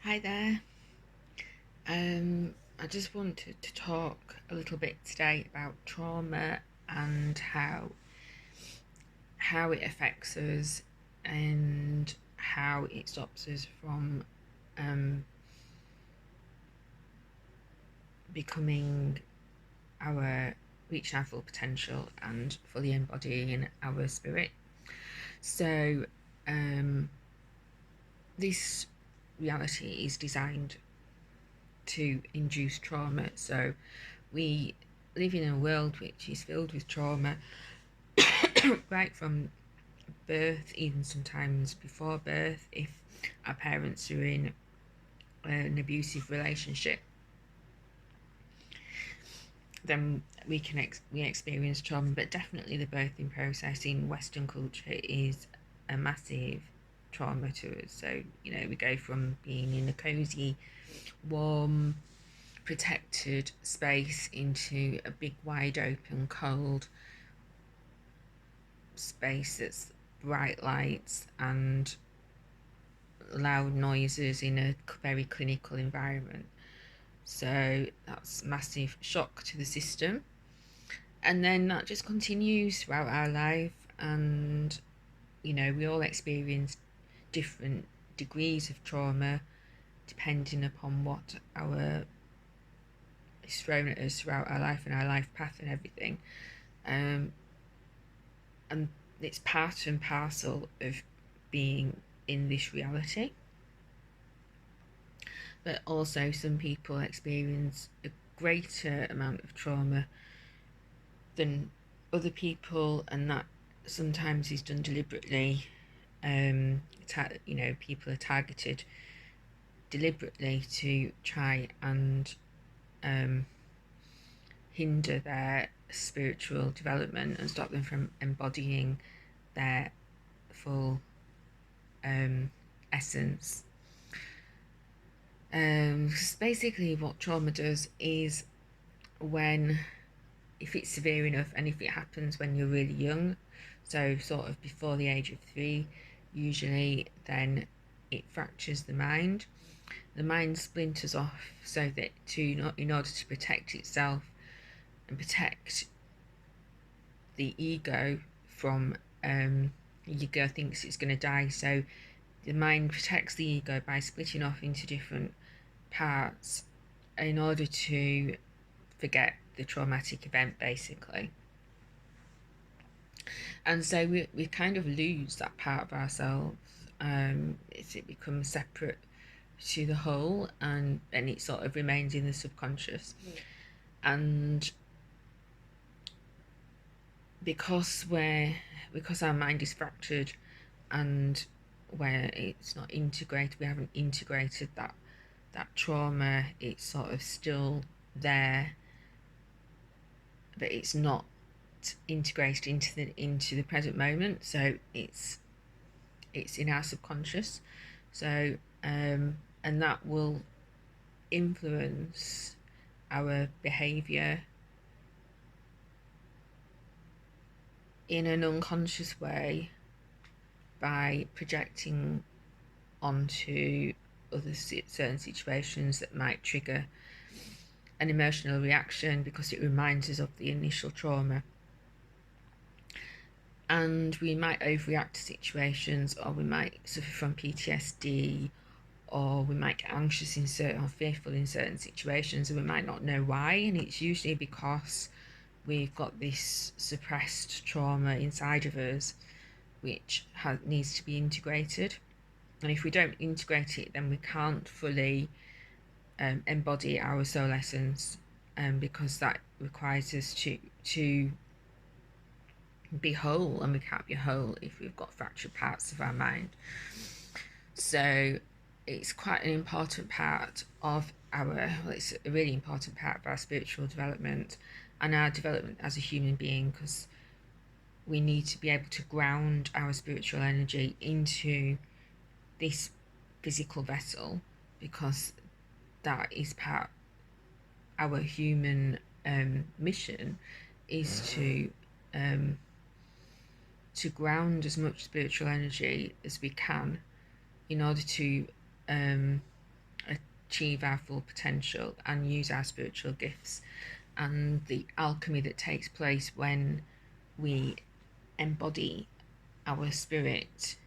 Hi there. I just wanted to talk a little bit today about trauma and how it affects us and how it stops us from um, becoming our reaching our full potential and fully embodying our spirit. So, um, this reality is designed to induce trauma. So we live in a world which is filled with trauma right from birth, even sometimes before birth, if our parents are in an abusive relationship, then we experience trauma. But definitely the birthing process in Western culture is a massive trauma to us. So we go from being in a cozy, warm, protected space into a big, wide open, cold space that's bright lights and loud noises in a very clinical environment. So that's massive shock to the system. And then that just continues throughout our life. And, we all experience different degrees of trauma depending upon what our is thrown at us throughout our life and our life path and everything. Um, and it's part and parcel of being in this reality. But also, some people experience a greater amount of trauma than other people, and that sometimes is done deliberately. People are targeted deliberately to try and um, hinder their spiritual development and stop them from embodying their full essence. Basically, what trauma does is when, if it's severe enough and if it happens when you're really young, so sort of before the age of 3, usually, then it fractures the mind. The mind splinters off so that in order to protect itself and protect the ego from the ego thinks it's going to die, so the mind protects the ego by splitting off into different parts in order to forget the traumatic event, basically. And so we kind of lose that part of ourselves. It becomes separate to the whole, and it sort of remains in the subconscious. And because our mind is fractured and where it's not integrated, we haven't integrated that trauma. It's sort of still there, but it's not integrated into the present moment. So it's in our subconscious. So and that will influence our behavior in an unconscious way by projecting onto other certain situations that might trigger an emotional reaction because it reminds us of the initial trauma. And we might overreact to situations, or we might suffer from PTSD, or we might get anxious or fearful in certain situations, and we might not know why. And it's usually because we've got this suppressed trauma inside of us which needs to be integrated. And if we don't integrate it, then we can't fully embody our soul essence, because that requires us to be whole, and we can't be whole if we've got fractured parts of our mind. So it's quite an important part of it's a really important part of our spiritual development and our development as a human being, because we need to be able to ground our spiritual energy into this physical vessel, because that is part our human mission is to ground as much spiritual energy as we can in order to achieve our full potential and use our spiritual gifts, and the alchemy that takes place when we embody our spirit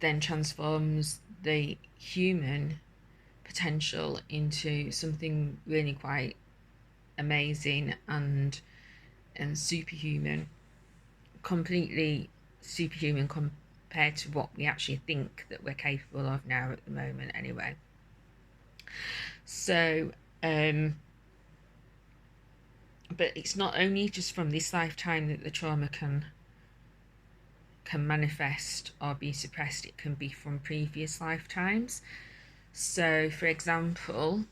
then transforms the human potential into something really quite amazing and superhuman, completely superhuman compared to what we actually think that we're capable of now at the moment anyway. So but it's not only just from this lifetime that the trauma can manifest or be suppressed, it can be from previous lifetimes. So for example,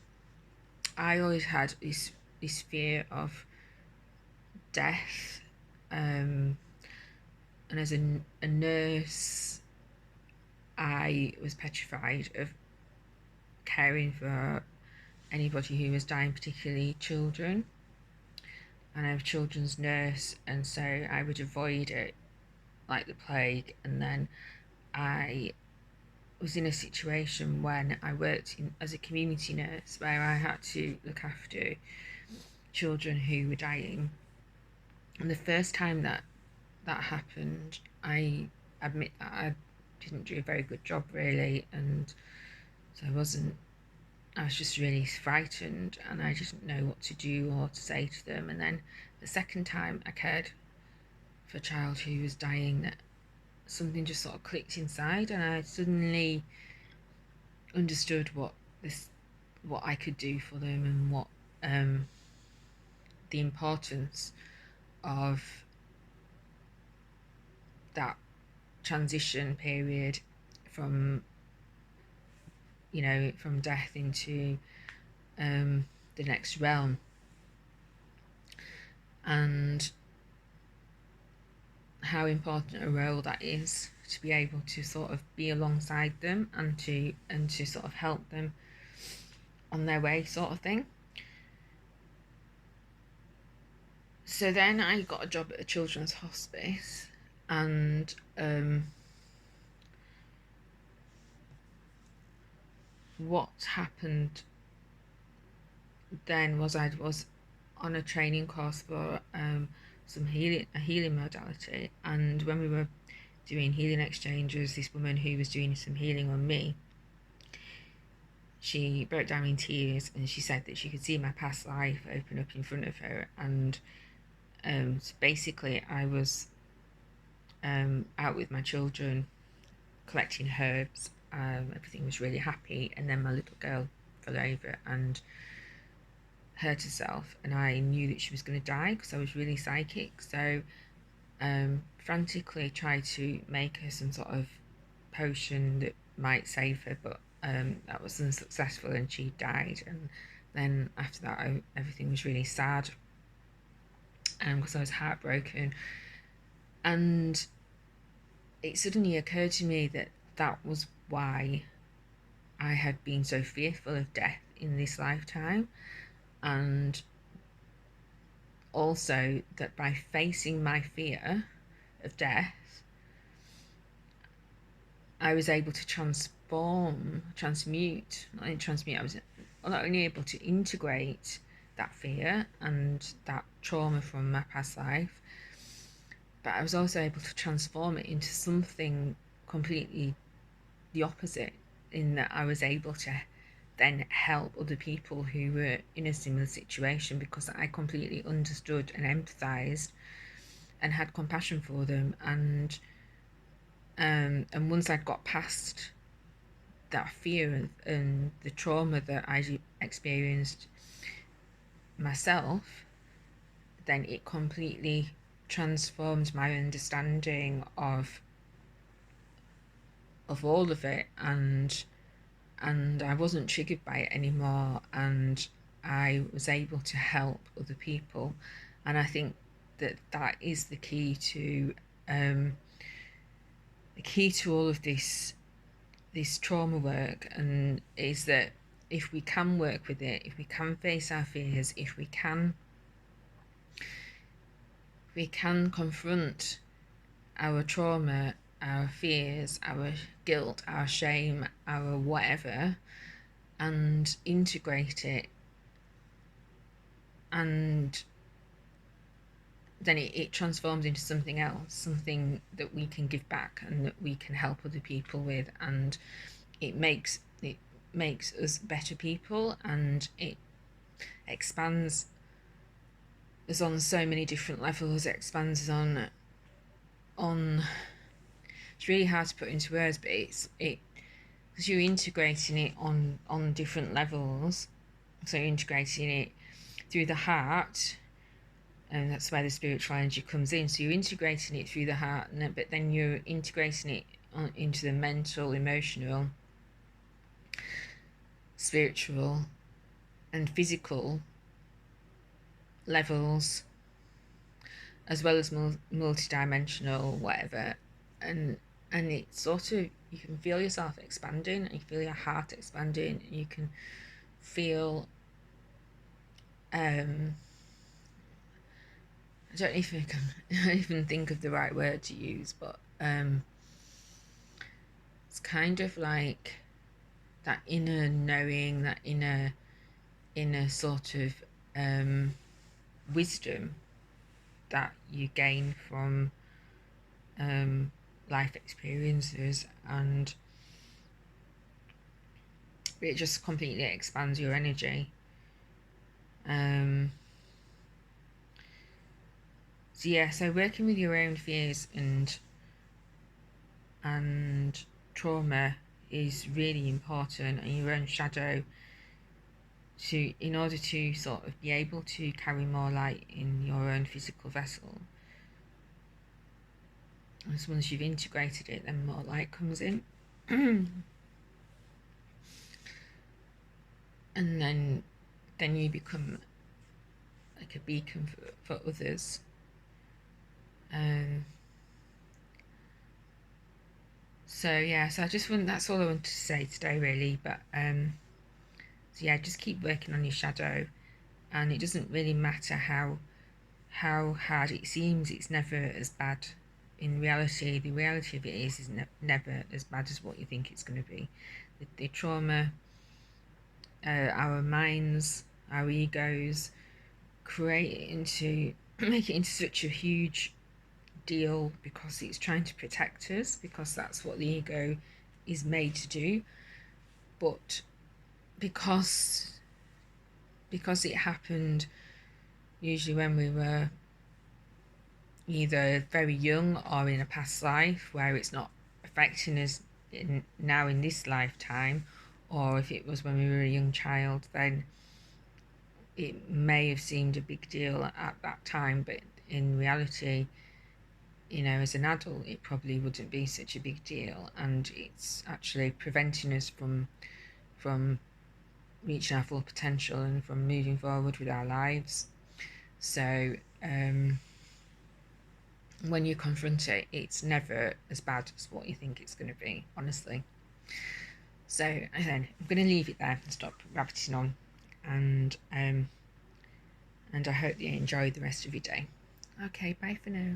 I always had this fear of death, and as a nurse I was petrified of caring for anybody who was dying, particularly children, and I'm a children's nurse, and so I would avoid it like the plague. And then I was in a situation when I worked as a community nurse where I had to look after children who were dying. And the first time that happened, I admit that I didn't do a very good job really, and so I was just really frightened and I didn't know what to do or to say to them. And then the second time I cared for a child who was dying, that something just sort of clicked inside, and I suddenly understood what I could do for them, and what the importance of that transition period from from death into the next realm, and how important a role that is to be able to sort of be alongside them and to sort of help them on their way, sort of thing. So then I got a job at a children's hospice, and what happened then was I was on a training course for a healing modality, and when we were doing healing exchanges, this woman who was doing some healing on me, she broke down in tears, and she said that she could see my past life open up in front of her. And so basically I was out with my children collecting herbs. Everything was really happy, and then my little girl fell over and hurt herself, and I knew that she was going to die because I was really psychic. So frantically tried to make her some sort of potion that might save her, but that was unsuccessful and she died. And then after that everything was really sad, because I was heartbroken. And it suddenly occurred to me that that was why I had been so fearful of death in this lifetime, and also that by facing my fear of death, I was able to transmute, I was not only able to integrate that fear and that trauma from my past life, but I was also able to transform it into something completely the opposite, in that I was able to then help other people who were in a similar situation, because I completely understood and empathized and had compassion for them. And once I'd got past that fear and the trauma that I experienced myself, then it completely transformed my understanding of all of it, and I wasn't triggered by it anymore, and I was able to help other people. And I think that is the key to all of this trauma work, and is that if we can work with it, if we can face our fears, if we can confront our trauma, our fears, our guilt, our shame, our whatever, and integrate it, and then it transforms into something else, something that we can give back and that we can help other people with, and it makes us better people, and it expands us on so many different levels. It expands us on it's really hard to put into words, but it because you're integrating it on different levels. So you're integrating it through the heart, and that's where the spiritual energy comes in. So you're integrating it through the heart, but then you're integrating it into the mental, emotional, spiritual, and physical levels, as well as multi-dimensional, whatever. And it's sort of, you can feel yourself expanding, and you feel your heart expanding, and you can feel I don't even think of the right word to use, but it's kind of like that inner knowing, that inner sort of wisdom that you gain from life experiences, and it just completely expands your energy. So working with your own fears and trauma is really important, and your own shadow, in order to sort of be able to carry more light in your own physical vessel. And once you've integrated it, then more light comes in. And then you become like a beacon for others. So I just that's all I wanted to say today, really. But just keep working on your shadow, and it doesn't really matter how hard it seems. It's never as bad. In reality, the reality of it is never as bad as what you think it's going to be. The trauma, our minds, our egos, make it into such a huge deal because it's trying to protect us, because that's what the ego is made to do. But because it happened usually when we were either very young or in a past life where it's not affecting us now in this lifetime, or if it was when we were a young child, then it may have seemed a big deal at that time, but in reality, as an adult, it probably wouldn't be such a big deal, and it's actually preventing us from reaching our full potential and from moving forward with our lives. So when you confront it, it's never as bad as what you think it's going to be, honestly. So again, I'm going to leave it there and stop rabbiting on, and I hope you enjoy the rest of your day. Okay, bye for now.